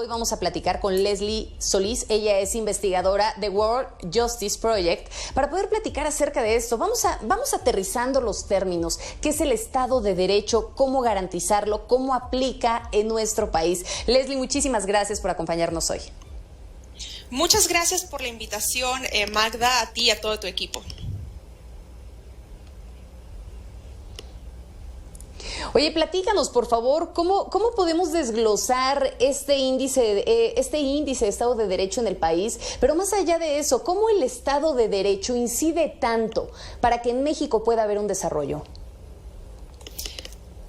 hoy vamos a platicar con Leslie Solís. Ella es investigadora de World Justice Project. Para poder platicar acerca de esto, vamos aterrizando los términos. ¿Qué es el Estado de Derecho? ¿Cómo garantizarlo? ¿Cómo aplica en nuestro país? Leslie, muchísimas gracias por acompañarnos hoy. Muchas gracias por la invitación, Magda, a ti y a todo tu equipo. Oye, platícanos, por favor, ¿cómo podemos desglosar este índice de Estado de Derecho en el país? Pero más allá de eso, ¿cómo el Estado de Derecho incide tanto para que en México pueda haber un desarrollo?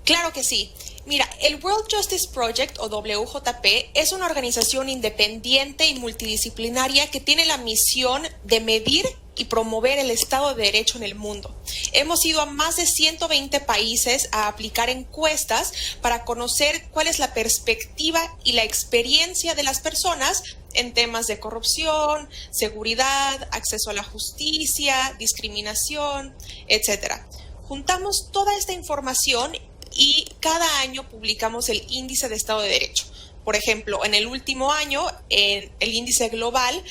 Claro que sí. Mira, el World Justice Project, o WJP, es una organización independiente y multidisciplinaria que tiene la misión de medir y promover el Estado de Derecho en el mundo. Hemos ido a más de 120 países a aplicar encuestas para conocer cuál es la perspectiva y la experiencia de las personas en temas de corrupción, seguridad, acceso a la justicia, discriminación, etc. Juntamos toda esta información y cada año publicamos el índice de Estado de Derecho. Por ejemplo, en el último año, el índice global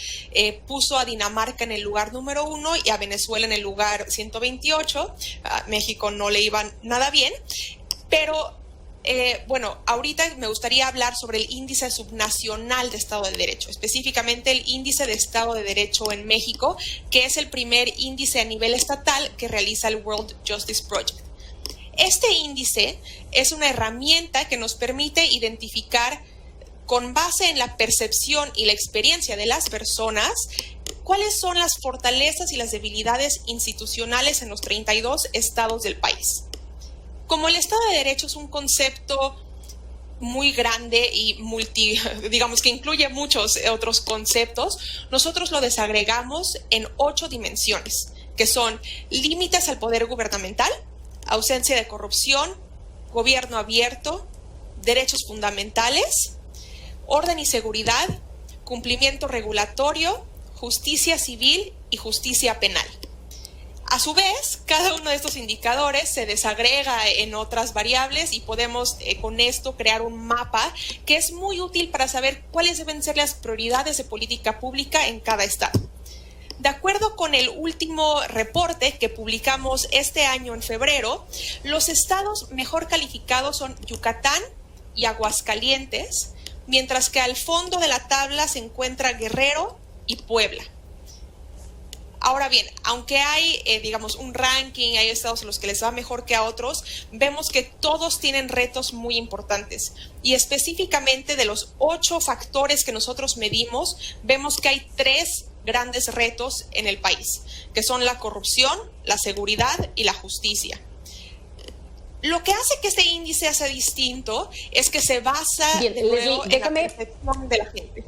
puso a Dinamarca en el lugar número 1 y a Venezuela en el lugar 128. A México no le iba nada bien, pero bueno, ahorita me gustaría hablar sobre el índice subnacional de Estado de Derecho, específicamente el índice de Estado de Derecho en México, que es el primer índice a nivel estatal que realiza el World Justice Project. Este índice es una herramienta que nos permite identificar, con base en la percepción y la experiencia de las personas, cuáles son las fortalezas y las debilidades institucionales en los 32 estados del país. Como el Estado de Derecho es un concepto muy grande y digamos que incluye muchos otros conceptos, nosotros lo desagregamos en 8 dimensiones, que son límites al poder gubernamental, ausencia de corrupción, gobierno abierto, derechos fundamentales, orden y seguridad, cumplimiento regulatorio, justicia civil y justicia penal. A su vez, cada uno de estos indicadores se desagrega en otras variables y podemos con esto crear un mapa que es muy útil para saber cuáles deben ser las prioridades de política pública en cada estado. De acuerdo con el último reporte que publicamos este año en febrero, los estados mejor calificados son Yucatán y Aguascalientes, mientras que al fondo de la tabla se encuentra Guerrero y Puebla. Ahora bien, aunque hay, digamos, un ranking, hay estados en los que les va mejor que a otros, vemos que todos tienen retos muy importantes. Y específicamente de los 8 factores que nosotros medimos, vemos que hay 3 grandes retos en el país, que son la corrupción, la seguridad y la justicia. Lo que hace que este índice sea distinto es que se basa en la percepción de la gente.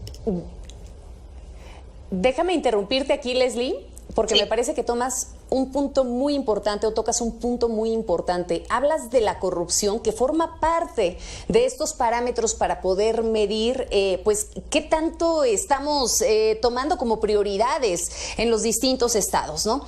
Déjame interrumpirte aquí, Leslie, porque sí, me parece que tomas un punto muy importante o tocas un punto muy importante. Hablas de la corrupción que forma parte de estos parámetros para poder medir pues qué tanto estamos tomando como prioridades en los distintos estados, ¿no?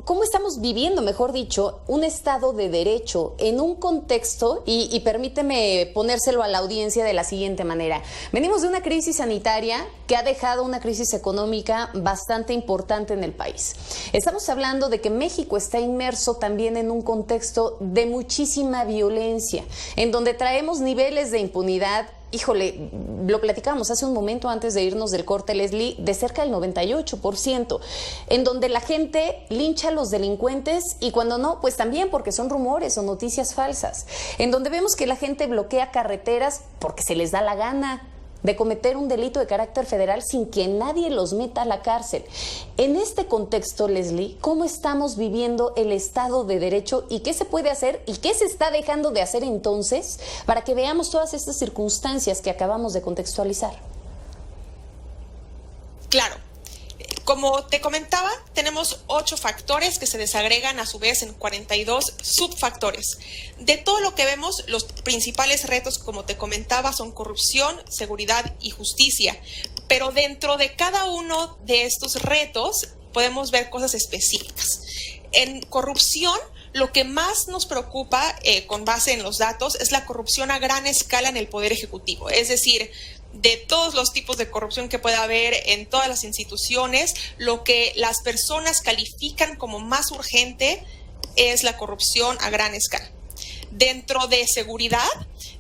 ¿Cómo estamos viviendo, mejor dicho, un Estado de Derecho en un contexto, y permíteme ponérselo a la audiencia de la siguiente manera? Venimos de una crisis sanitaria que ha dejado una crisis económica bastante importante en el país. Estamos hablando de que México está inmerso también en un contexto de muchísima violencia, en donde traemos niveles de impunidad, híjole, lo platicamos hace un momento antes de irnos del corte, Leslie, de cerca del 98%, en donde la gente lincha a los delincuentes y cuando no, pues también porque son rumores o noticias falsas, en donde vemos que la gente bloquea carreteras porque se les da la gana de cometer un delito de carácter federal sin que nadie los meta a la cárcel. En este contexto, Leslie, ¿cómo estamos viviendo el Estado de Derecho y qué se puede hacer y qué se está dejando de hacer entonces para que veamos todas estas circunstancias que acabamos de contextualizar? Claro. Como te comentaba, tenemos 8 factores que se desagregan a su vez en 42 subfactores. De todo lo que vemos, los principales retos, como te comentaba, son corrupción, seguridad y justicia. Pero dentro de cada uno de estos retos podemos ver cosas específicas. En corrupción, lo que más nos preocupa con base en los datos es la corrupción a gran escala en el Poder Ejecutivo. Es decir, de todos los tipos de corrupción que pueda haber en todas las instituciones, lo que las personas califican como más urgente es la corrupción a gran escala. Dentro de seguridad,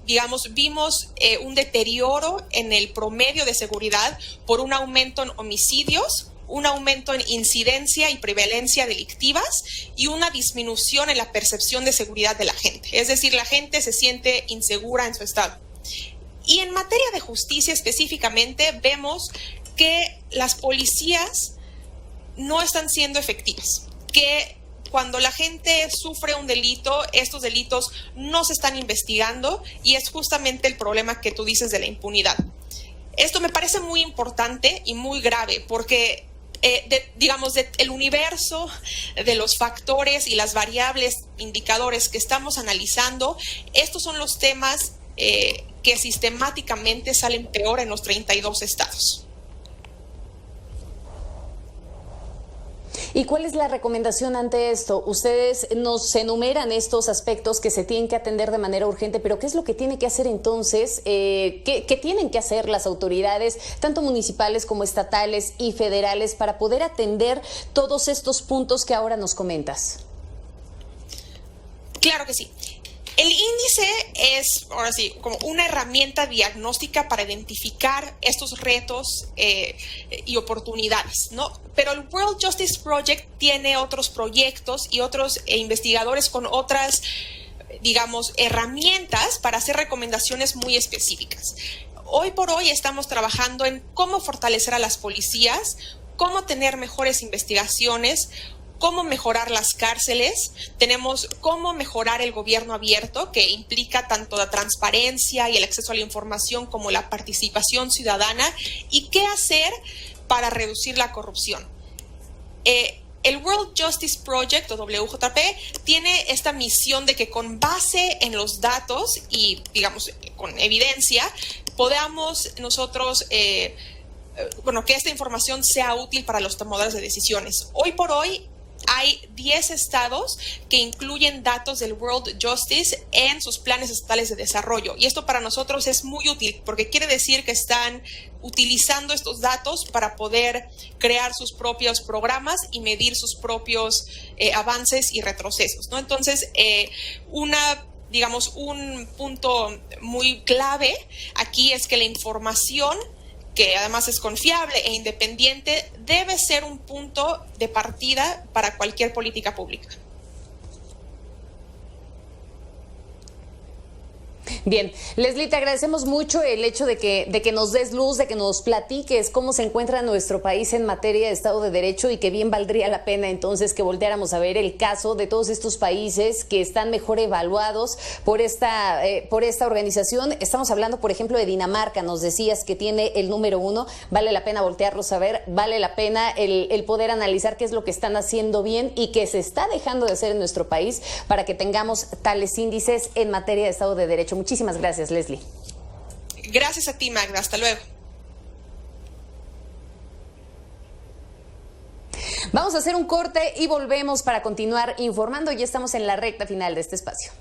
digamos, vimos un deterioro en el promedio de seguridad por un aumento en homicidios, un aumento en incidencia y prevalencia delictivas y una disminución en la percepción de seguridad de la gente. Es decir, la gente se siente insegura en su estado. Y en materia de justicia específicamente, vemos que las policías no están siendo efectivas, que cuando la gente sufre un delito, estos delitos no se están investigando y es justamente el problema que tú dices de la impunidad. Esto me parece muy importante y muy grave porque, el universo de los factores y las variables, indicadores que estamos analizando, estos son los temas que sistemáticamente salen peor en los 32 estados. ¿Y cuál es la recomendación ante esto? Ustedes nos enumeran estos aspectos que se tienen que atender de manera urgente, pero ¿qué es lo que tiene que hacer entonces? ¿Qué tienen que hacer las autoridades, tanto municipales como estatales y federales, para poder atender todos estos puntos que ahora nos comentas? Claro que sí. El índice es, ahora sí, como una herramienta diagnóstica para identificar estos retos y oportunidades, ¿no? Pero el World Justice Project tiene otros proyectos y otros investigadores con otras, digamos, herramientas para hacer recomendaciones muy específicas. Hoy por hoy estamos trabajando en cómo fortalecer a las policías, cómo tener mejores investigaciones, cómo mejorar las cárceles, tenemos cómo mejorar el gobierno abierto, que implica tanto la transparencia y el acceso a la información como la participación ciudadana, y qué hacer para reducir la corrupción. El World Justice Project, o WJP, tiene esta misión de que con base en los datos y, digamos, con evidencia, podamos nosotros que esta información sea útil para los tomadores de decisiones. Hoy por hoy, hay 10 estados que incluyen datos del World Justice en sus planes estatales de desarrollo. Y esto para nosotros es muy útil porque quiere decir que están utilizando estos datos para poder crear sus propios programas y medir sus propios avances y retrocesos, ¿no? Entonces, un punto muy clave aquí es que la información, que además es confiable e independiente, debe ser un punto de partida para cualquier política pública. Bien, Leslie, te agradecemos mucho el hecho de que nos des luz, de que nos platiques cómo se encuentra nuestro país en materia de Estado de Derecho, y que bien valdría la pena entonces que volteáramos a ver el caso de todos estos países que están mejor evaluados por esta organización. Estamos hablando, por ejemplo, de Dinamarca, nos decías que tiene el número 1, vale la pena voltearlos a ver, vale la pena el poder analizar qué es lo que están haciendo bien y qué se está dejando de hacer en nuestro país para que tengamos tales índices en materia de Estado de Derecho. Muchísimas gracias, Leslie. Gracias a ti, Magda. Hasta luego. Vamos a hacer un corte y volvemos para continuar informando. Ya estamos en la recta final de este espacio.